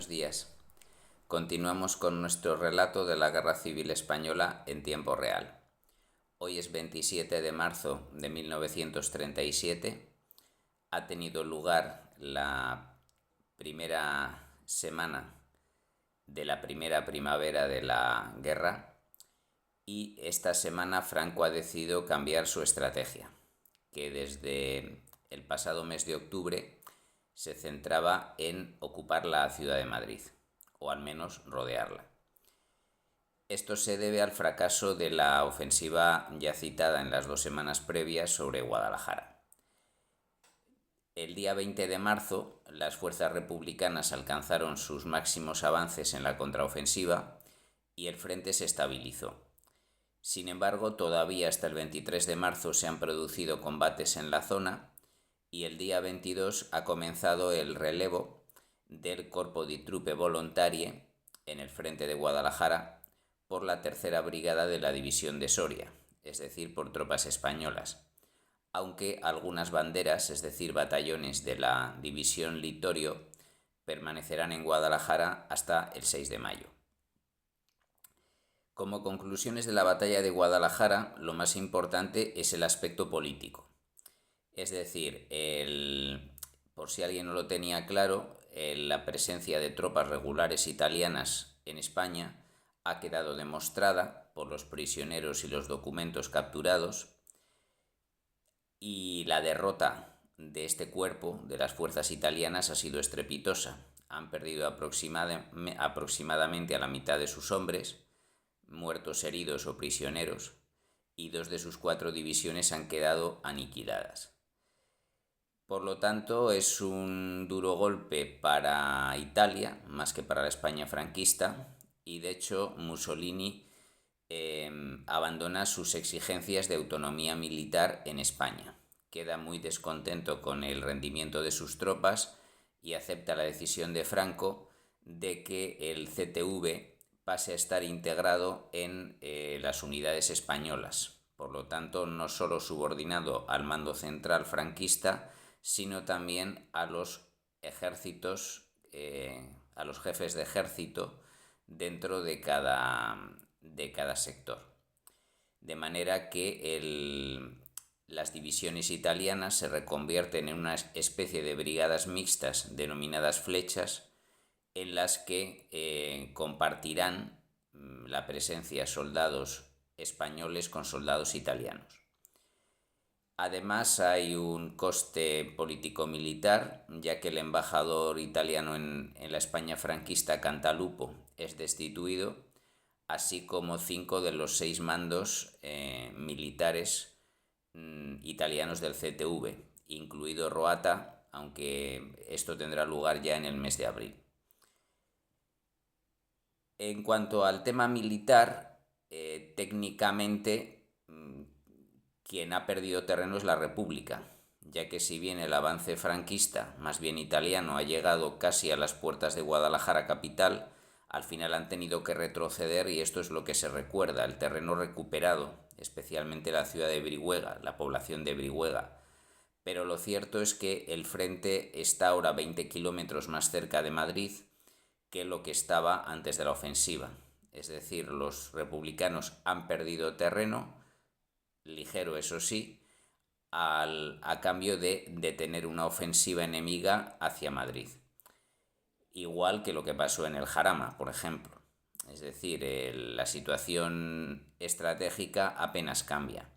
buenos días. Continuamos con nuestro relato de la Guerra Civil Española en tiempo real. Hoy es 27 de marzo de 1937. Ha tenido lugar la primera semana de la primera primavera de la guerra y esta semana Franco ha decidido cambiar su estrategia, que desde el pasado mes de octubre se centraba en ocupar la ciudad de Madrid, o al menos rodearla. Esto se debe al fracaso de la ofensiva ya citada en las 2 semanas previas sobre Guadalajara. El día 20 de marzo, las fuerzas republicanas alcanzaron sus máximos avances en la contraofensiva y el frente se estabilizó. Sin embargo, todavía hasta el 23 de marzo se han producido combates en la zona y el día 22 ha comenzado el relevo del Corpo di Truppe Volontarie en el frente de Guadalajara por la tercera brigada de la División de Soria, es decir, por tropas españolas, aunque algunas banderas, es decir, batallones de la División Litorio, permanecerán en Guadalajara hasta el 6 de mayo. Como conclusiones de la batalla de Guadalajara, lo más importante es el aspecto político. Es decir, por si alguien no lo tenía claro, la presencia de tropas regulares italianas en España ha quedado demostrada por los prisioneros y los documentos capturados, y la derrota de este cuerpo de las fuerzas italianas ha sido estrepitosa. Han perdido aproximadamente a la mitad de sus hombres, muertos, heridos o prisioneros, y 2 de sus 4 divisiones han quedado aniquiladas. Por lo tanto, es un duro golpe para Italia, más que para la España franquista, y de hecho Mussolini abandona sus exigencias de autonomía militar en España. Queda muy descontento con el rendimiento de sus tropas y acepta la decisión de Franco de que el CTV pase a estar integrado en las unidades españolas. Por lo tanto, no solo subordinado al mando central franquista, sino también a los ejércitos, a los jefes de ejército dentro de cada sector. De manera que las divisiones italianas se reconvierten en una especie de brigadas mixtas denominadas flechas, en las que compartirán la presencia soldados españoles con soldados italianos. Además, hay un coste político-militar, ya que el embajador italiano en la España franquista, Cantalupo, es destituido, así como 5 de los 6 mandos militares italianos del CTV, incluido Roata, aunque esto tendrá lugar ya en el mes de abril. En cuanto al tema militar, técnicamente quien ha perdido terreno es la República, ya que si bien el avance franquista, más bien italiano, ha llegado casi a las puertas de Guadalajara capital, al final han tenido que retroceder y esto es lo que se recuerda, el terreno recuperado, especialmente la ciudad de Brihuega, la población de Brihuega. Pero lo cierto es que el frente está ahora 20 kilómetros más cerca de Madrid que lo que estaba antes de la ofensiva. Es decir, los republicanos han perdido terreno, ligero eso sí, a cambio de detener una ofensiva enemiga hacia Madrid. Igual que lo que pasó en el Jarama, por ejemplo. Es decir, la situación estratégica apenas cambia.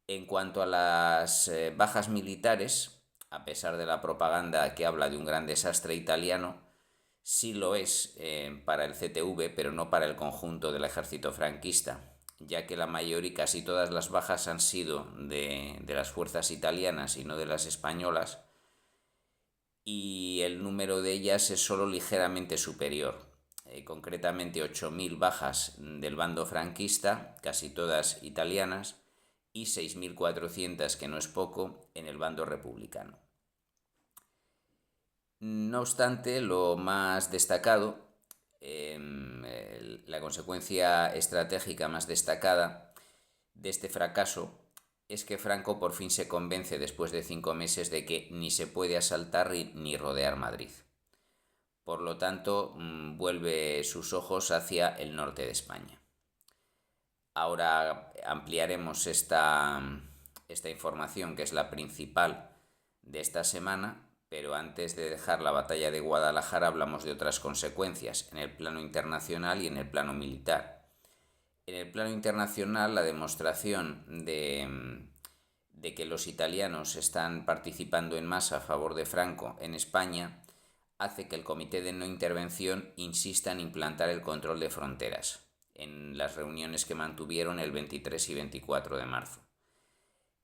En cuanto a las bajas militares, a pesar de la propaganda que habla de un gran desastre italiano, sí lo es para el CTV, pero no para el conjunto del ejército franquista, ya que la mayoría y casi todas las bajas han sido de las fuerzas italianas y no de las españolas, y el número de ellas es solo ligeramente superior. Concretamente 8.000 bajas del bando franquista, casi todas italianas, y 6.400, que no es poco, en el bando republicano. No obstante, lo más destacado, la consecuencia estratégica más destacada de este fracaso es que Franco por fin se convence después de 5 meses de que ni se puede asaltar ni rodear Madrid. Por lo tanto, vuelve sus ojos hacia el norte de España. Ahora ampliaremos esta información, que es la principal de esta semana, pero antes de dejar la batalla de Guadalajara hablamos de otras consecuencias en el plano internacional y en el plano militar. En el plano internacional, la demostración de que los italianos están participando en masa a favor de Franco en España hace que el Comité de No Intervención insista en implantar el control de fronteras en las reuniones que mantuvieron el 23 y 24 de marzo.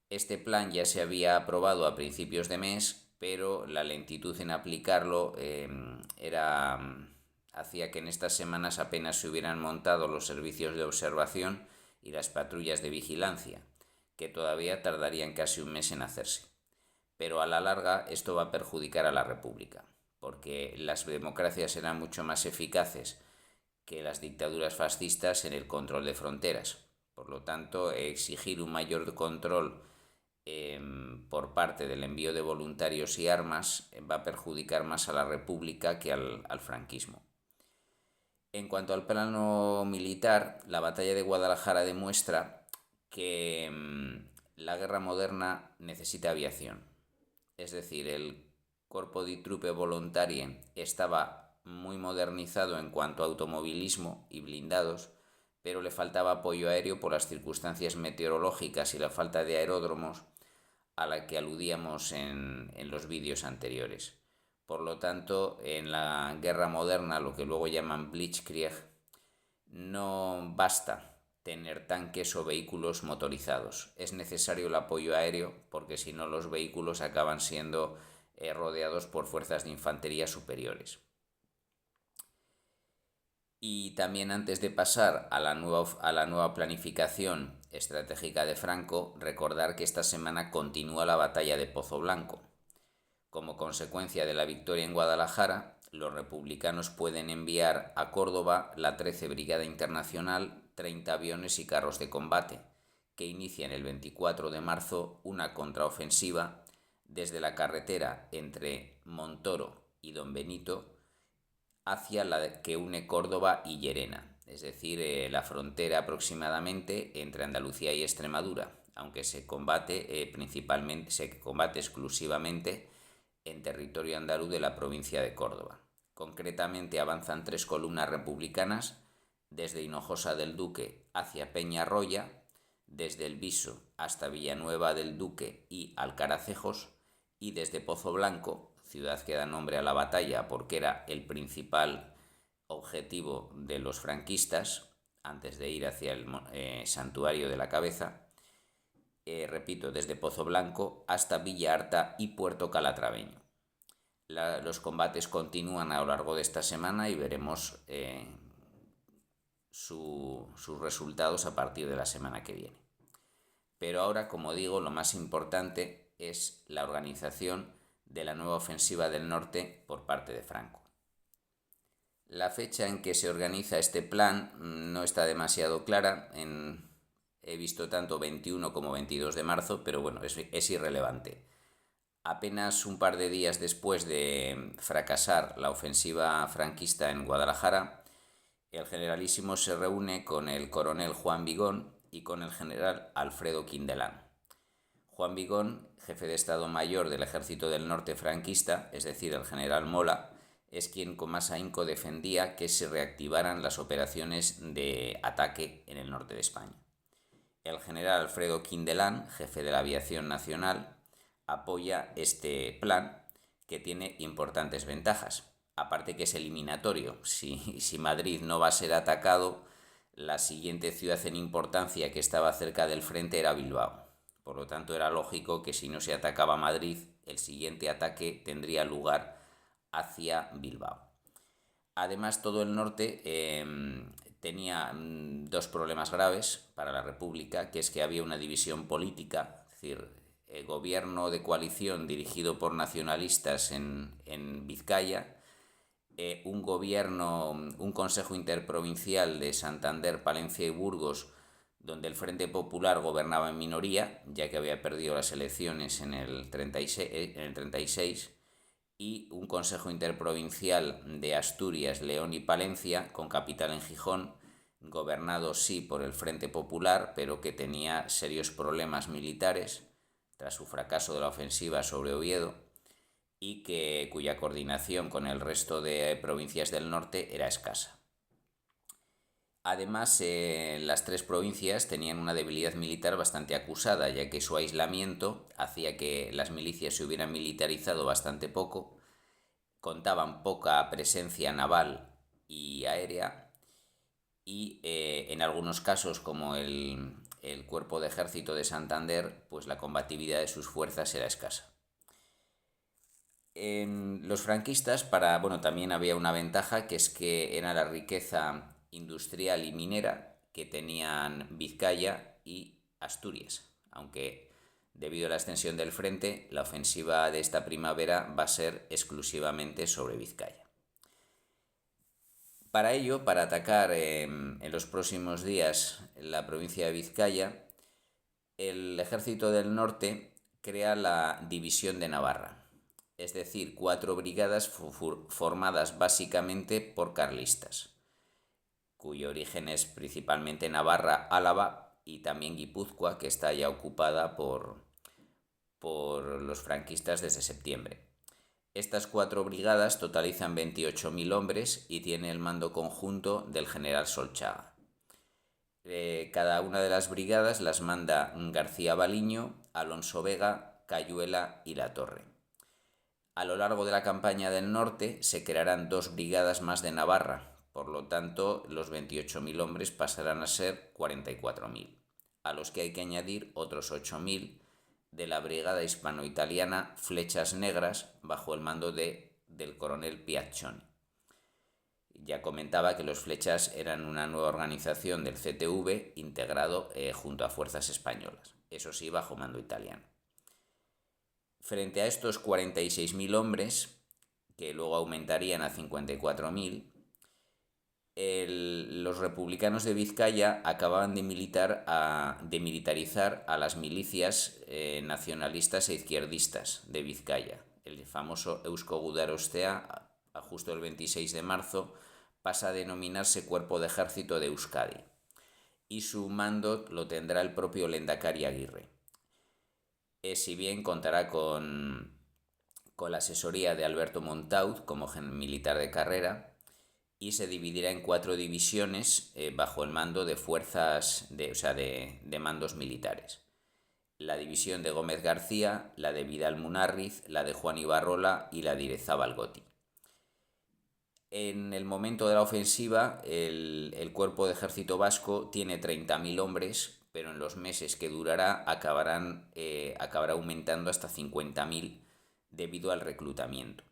Este plan ya se había aprobado a principios de mes, pero la lentitud en aplicarlo hacía que en estas semanas apenas se hubieran montado los servicios de observación y las patrullas de vigilancia, que todavía tardarían casi un mes en hacerse. Pero a la larga esto va a perjudicar a la República, porque las democracias eran mucho más eficaces que las dictaduras fascistas en el control de fronteras. Por lo tanto, exigir un mayor control por parte del envío de voluntarios y armas va a perjudicar más a la República que al franquismo. En cuanto al plano militar, la batalla de Guadalajara demuestra que la guerra moderna necesita aviación. Es decir, el Corpo di Truppe Volontarie estaba muy modernizado en cuanto a automovilismo y blindados, pero le faltaba apoyo aéreo por las circunstancias meteorológicas y la falta de aeródromos a la que aludíamos en los vídeos anteriores. Por lo tanto, en la guerra moderna, lo que luego llaman Blitzkrieg, no basta tener tanques o vehículos motorizados. Es necesario el apoyo aéreo, porque si no los vehículos acaban siendo rodeados por fuerzas de infantería superiores. Y también, antes de pasar a la nueva planificación estratégica de Franco, recordar que esta semana continúa la batalla de Pozo Blanco. Como consecuencia de la victoria en Guadalajara, los republicanos pueden enviar a Córdoba la 13 Brigada Internacional, 30 aviones y carros de combate, que inician el 24 de marzo una contraofensiva desde la carretera entre Montoro y Don Benito hacia la que une Córdoba y Llerena, es decir, la frontera aproximadamente entre Andalucía y Extremadura, aunque se combate exclusivamente en territorio andaluz de la provincia de Córdoba. Concretamente avanzan 3 columnas republicanas desde Hinojosa del Duque hacia Peñarroya, desde El Viso hasta Villanueva del Duque y Alcaracejos, y desde Pozo Blanco, ciudad que da nombre a la batalla porque era el principal objetivo de los franquistas antes de ir hacia el Santuario de la Cabeza, repito, desde Pozo Blanco hasta Villa Arta y Puerto Calatraveño. Los combates continúan a lo largo de esta semana y veremos sus resultados a partir de la semana que viene. Pero ahora, como digo, lo más importante es la organización de la nueva ofensiva del norte por parte de Franco. La fecha en que se organiza este plan no está demasiado clara. He visto tanto 21 como 22 de marzo, pero bueno, es irrelevante. Apenas un par de días después de fracasar la ofensiva franquista en Guadalajara, el generalísimo se reúne con el coronel Juan Vigón y con el general Alfredo Quindelán. Juan Vigón, jefe de Estado Mayor del Ejército del Norte franquista, es decir, el general Mola, es quien con más ahínco defendía que se reactivaran las operaciones de ataque en el norte de España. El general Alfredo Quindelán, jefe de la Aviación Nacional, apoya este plan, que tiene importantes ventajas. Aparte que es eliminatorio. Si Madrid no va a ser atacado, la siguiente ciudad en importancia que estaba cerca del frente era Bilbao. Por lo tanto, era lógico que si no se atacaba Madrid, el siguiente ataque tendría lugar hacia Bilbao. Además, todo el norte tenía 2 problemas graves para la República, que es que había una división política, es decir, el gobierno de coalición dirigido por nacionalistas en Vizcaya, un consejo interprovincial de Santander, Palencia y Burgos, donde el Frente Popular gobernaba en minoría, ya que había perdido las elecciones en el 36, y un Consejo Interprovincial de Asturias, León y Palencia, con capital en Gijón, gobernado sí por el Frente Popular, pero que tenía serios problemas militares tras su fracaso de la ofensiva sobre Oviedo, y cuya coordinación con el resto de provincias del norte era escasa. Además, las tres provincias tenían una debilidad militar bastante acusada, ya que su aislamiento hacía que las milicias se hubieran militarizado bastante poco, contaban poca presencia naval y aérea, y en algunos casos, como el Cuerpo de Ejército de Santander, pues la combatividad de sus fuerzas era escasa. Los franquistas, también había una ventaja, que es que era la riqueza industrial y minera que tenían Vizcaya y Asturias, aunque debido a la extensión del frente, la ofensiva de esta primavera va a ser exclusivamente sobre Vizcaya. Para ello, para atacar en los próximos días la provincia de Vizcaya, el ejército del norte crea la División de Navarra, es decir, 4 brigadas formadas básicamente por carlistas, cuyo origen es principalmente Navarra, Álava y también Guipúzcoa, que está ya ocupada por los franquistas desde septiembre. Estas 4 brigadas totalizan 28.000 hombres y tiene el mando conjunto del general Solchaga. Cada una de las brigadas las manda García Baliño, Alonso Vega, Cayuela y La Torre. A lo largo de la campaña del norte se crearán 2 brigadas más de Navarra, por lo tanto los 28.000 hombres pasarán a ser 44.000, a los que hay que añadir otros 8.000 de la brigada hispano-italiana Flechas Negras bajo el mando del coronel Piaccioni. Ya comentaba que los Flechas eran una nueva organización del CTV integrado junto a fuerzas españolas, eso sí, bajo mando italiano. Frente a estos 46.000 hombres, que luego aumentarían a 54.000, los republicanos de Vizcaya acababan de militarizar a las milicias nacionalistas e izquierdistas de Vizcaya. El famoso Eusko Gudarostea, justo el 26 de marzo, pasa a denominarse Cuerpo de Ejército de Euskadi, y su mando lo tendrá el propio Lehendakari Aguirre. Si bien contará con la asesoría de Alberto Montaud como militar de carrera, y se dividirá en 4 divisiones bajo el mando de fuerzas, de mandos militares. La división de Gómez García, la de Vidal Munarriz, la de Juan Ibarrola y la de Irezábal Goti. En el momento de la ofensiva, el cuerpo de ejército vasco tiene 30.000 hombres, pero en los meses que durará acabará aumentando hasta 50.000 debido al reclutamiento.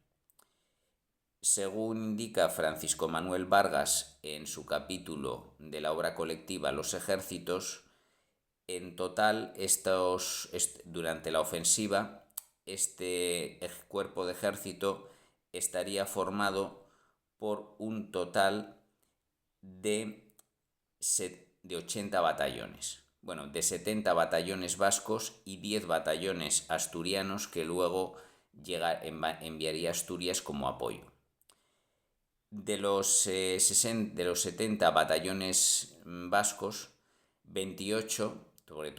Según indica Francisco Manuel Vargas en su capítulo de la obra colectiva Los ejércitos, en total durante la ofensiva este cuerpo de ejército estaría formado por un total de 80 batallones. De 70 batallones vascos y 10 batallones asturianos que luego enviaría Asturias como apoyo. De los 70 batallones vascos, 28,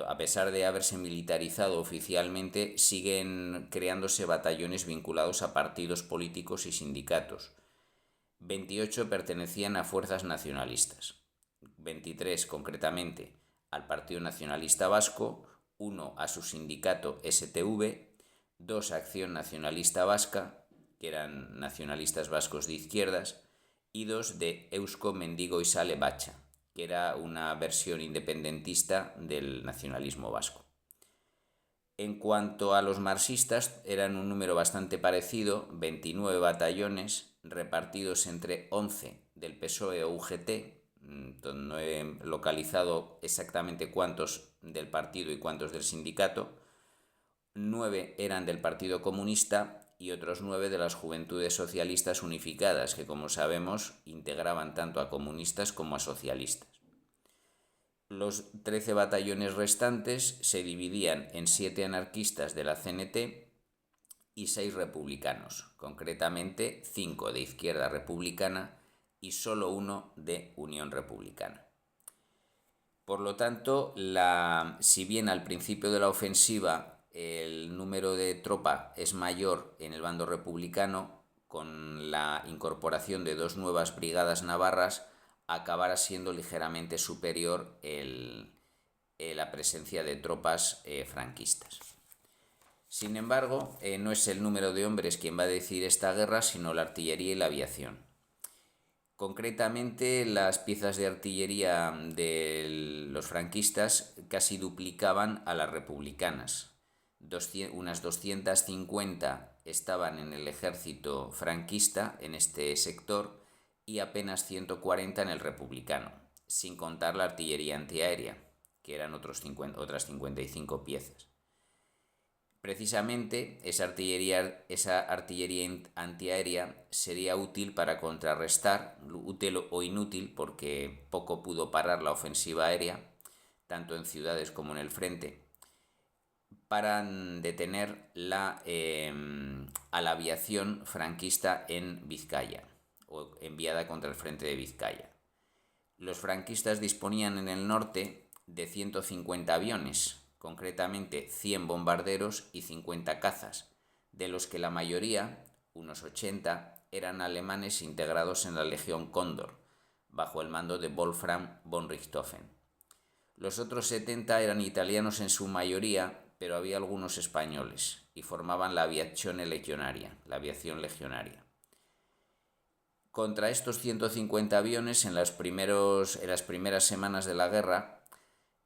a pesar de haberse militarizado oficialmente, siguen creándose batallones vinculados a partidos políticos y sindicatos. 28 pertenecían a fuerzas nacionalistas, 23 concretamente al Partido Nacionalista Vasco, 1 a su sindicato STV, 2 a Acción Nacionalista Vasca, que eran nacionalistas vascos de izquierdas, y 2 de Eusko Mendigo y Sale Bacha, que era una versión independentista del nacionalismo vasco. En cuanto a los marxistas, eran un número bastante parecido, 29 batallones repartidos entre 11 del PSOE o UGT, no he localizado exactamente cuántos del partido y cuántos del sindicato, 9 eran del Partido Comunista y otros 9 de las Juventudes Socialistas Unificadas, que como sabemos integraban tanto a comunistas como a socialistas. Los 13 batallones restantes se dividían en 7 anarquistas de la CNT, y 6 republicanos, concretamente 5 de Izquierda Republicana y solo 1 de Unión Republicana. Por lo tanto, si bien al principio de la ofensiva el número de tropa es mayor en el bando republicano, con la incorporación de 2 nuevas brigadas navarras, acabará siendo ligeramente superior la presencia de tropas franquistas. Sin embargo, no es el número de hombres quien va a decidir esta guerra, sino la artillería y la aviación. Concretamente, las piezas de artillería de los franquistas casi duplicaban a las republicanas. Unas 250 estaban en el ejército franquista en este sector y apenas 140 en el republicano, sin contar la artillería antiaérea, que eran otras 55 piezas. Precisamente esa artillería antiaérea sería útil para contrarrestar, útil o inútil porque poco pudo parar la ofensiva aérea, tanto en ciudades como en el frente, para detener a la aviación franquista en Vizcaya, o enviada contra el frente de Vizcaya. Los franquistas disponían en el norte de 150 aviones, concretamente 100 bombarderos y 50 cazas, de los que la mayoría, unos 80, eran alemanes integrados en la Legión Cóndor, bajo el mando de Wolfram von Richthofen. Los otros 70 eran italianos en su mayoría, pero había algunos españoles, y formaban la aviación legionaria. Contra estos 150 aviones, en las primeras semanas de la guerra,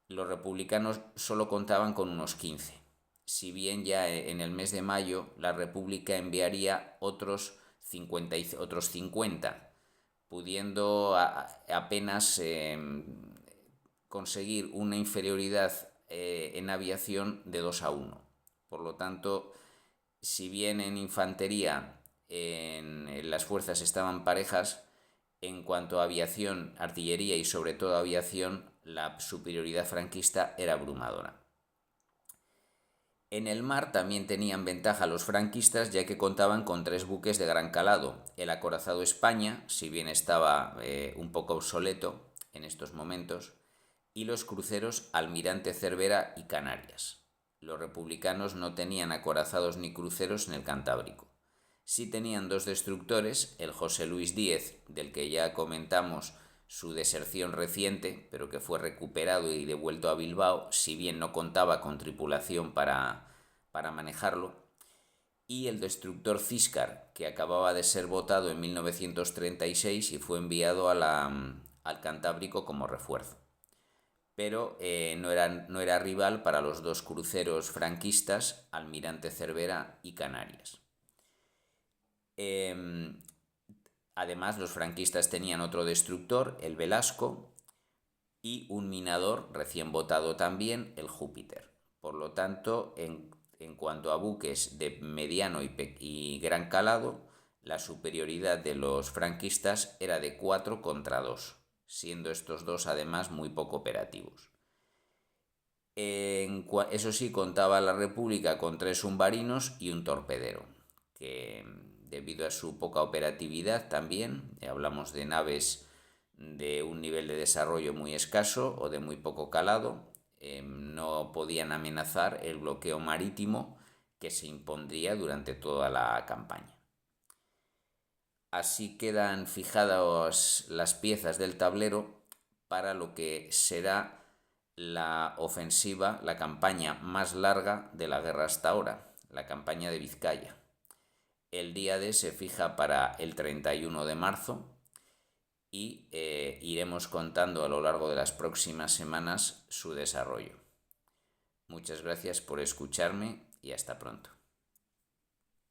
los republicanos solo contaban con unos 15, si bien ya en el mes de mayo la República enviaría otros 50, pudiendo apenas conseguir una inferioridad en aviación de 2-1. Por lo tanto, si bien en infantería en las fuerzas estaban parejas, en cuanto a aviación, artillería y sobre todo aviación, la superioridad franquista era abrumadora. En el mar también tenían ventaja los franquistas, ya que contaban con 3 buques de gran calado: el acorazado España, si bien estaba un poco obsoleto en estos momentos, y los cruceros Almirante Cervera y Canarias. Los republicanos no tenían acorazados ni cruceros en el Cantábrico. Sí tenían 2 destructores, el José Luis Díez, del que ya comentamos su deserción reciente, pero que fue recuperado y devuelto a Bilbao, si bien no contaba con tripulación para manejarlo, y el destructor Ciscar, que acababa de ser botado en 1936 y fue enviado al Cantábrico como refuerzo. Pero no era rival para los 2 cruceros franquistas, Almirante Cervera y Canarias. Además, los franquistas tenían otro destructor, el Velasco, y un minador recién botado también, el Júpiter. Por lo tanto, en cuanto a buques de mediano y gran calado, la superioridad de los franquistas era de 4 contra 2, siendo estos 2 además muy poco operativos. Eso sí, contaba la República con 3 submarinos y un torpedero, que debido a su poca operatividad también, hablamos de naves de un nivel de desarrollo muy escaso o de muy poco calado, no podían amenazar el bloqueo marítimo que se impondría durante toda la campaña. Así quedan fijadas las piezas del tablero para lo que será la ofensiva, la campaña más larga de la guerra hasta ahora, la campaña de Vizcaya. El día D se fija para el 31 de marzo y iremos contando a lo largo de las próximas semanas su desarrollo. Muchas gracias por escucharme y hasta pronto.